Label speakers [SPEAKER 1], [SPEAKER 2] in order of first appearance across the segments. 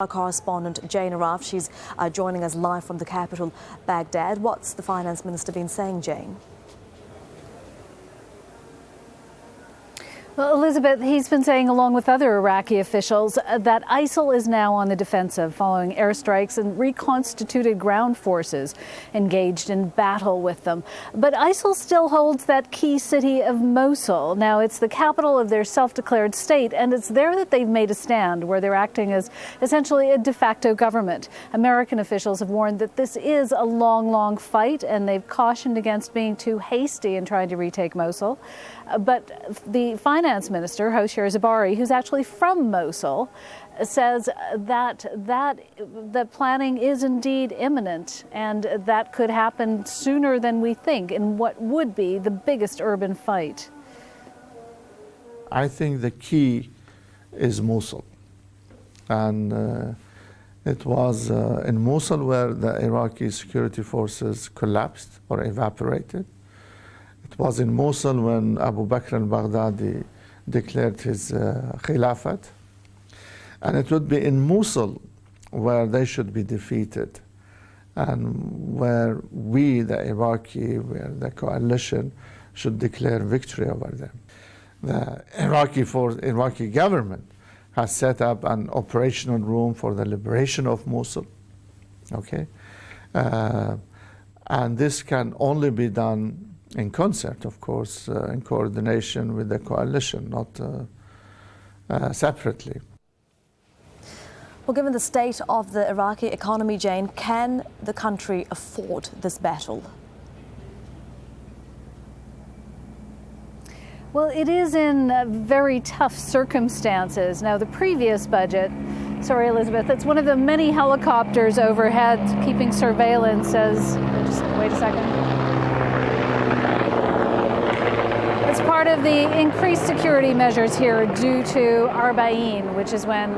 [SPEAKER 1] Our correspondent Jane Arraf, she's joining us live from the capital, Baghdad. What's the Finance Minister been saying, Jane?
[SPEAKER 2] Well, Elizabeth, he's been saying, along with other Iraqi officials, that ISIL is now on the defensive following airstrikes and reconstituted ground forces engaged in battle with them. But ISIL still holds that key city of Mosul. Now, it's the capital of their self-declared state, and it's there that they've made a stand, where they're acting as essentially a de facto government. American officials have warned that this is a long, long fight, and they've cautioned against being too hasty in trying to retake Mosul. But the Finance Minister, Hoshyar Zebari, who's actually from Mosul, says that the planning is indeed imminent, and that could happen sooner than we think in what would be the biggest urban fight.
[SPEAKER 3] I think the key is Mosul. And it was in Mosul where the Iraqi security forces collapsed or evaporated. It was in Mosul when Abu Bakr al-Baghdadi declared his Khilafat. And it would be in Mosul where they should be defeated, and where we, the where the coalition, should declare victory over them. The Iraqi government has set up an operational room for the liberation of Mosul. Okay? And this can only be done in concert, of course, in coordination with the coalition, not separately.
[SPEAKER 1] Well, given the state of the Iraqi economy, Jane, can the country afford this battle?
[SPEAKER 2] Well, it is in very tough circumstances. Now, the previous budget, sorry, Elizabeth, it's one of the many helicopters overhead keeping surveillance as, just wait a second. It's part of the increased security measures here due to Arba'in, which is when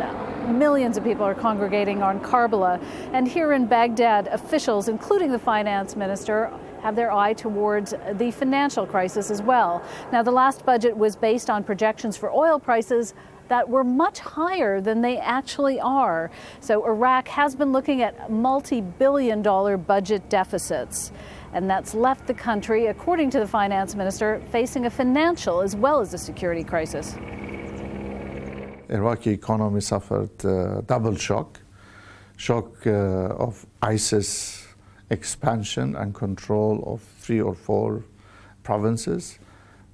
[SPEAKER 2] millions of people are congregating on Karbala. And here in Baghdad, officials, including the Finance Minister, have their eye towards the financial crisis as well. Now, the last budget was based on projections for oil prices that were much higher than they actually are. So Iraq has been looking at multi-billion-dollar budget deficits. And that's left the country, according to the Finance Minister, facing a financial as well as a security crisis.
[SPEAKER 3] Iraqi economy suffered double shock of ISIS expansion and control of 3 or 4 provinces,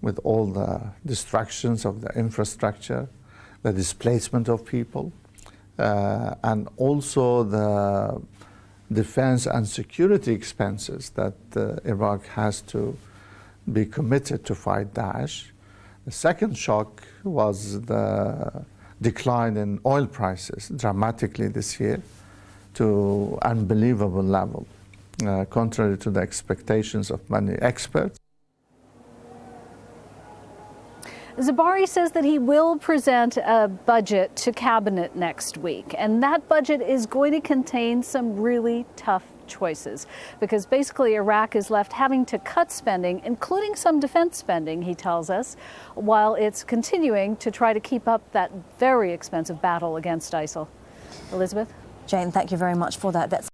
[SPEAKER 3] with all the destructions of the infrastructure, the displacement of people, and also the defense and security expenses that Iraq has to be committed to fight Daesh. The second shock was the decline in oil prices dramatically this year to unbelievable level, contrary to the expectations of many experts.
[SPEAKER 2] Zebari says that he will present a budget to cabinet next week, and that budget is going to contain some really tough choices, because basically Iraq is left having to cut spending, including some defense spending, he tells us, while it's continuing to try to keep up that very expensive battle against ISIL. Elizabeth?
[SPEAKER 1] Jane, thank you very much for that.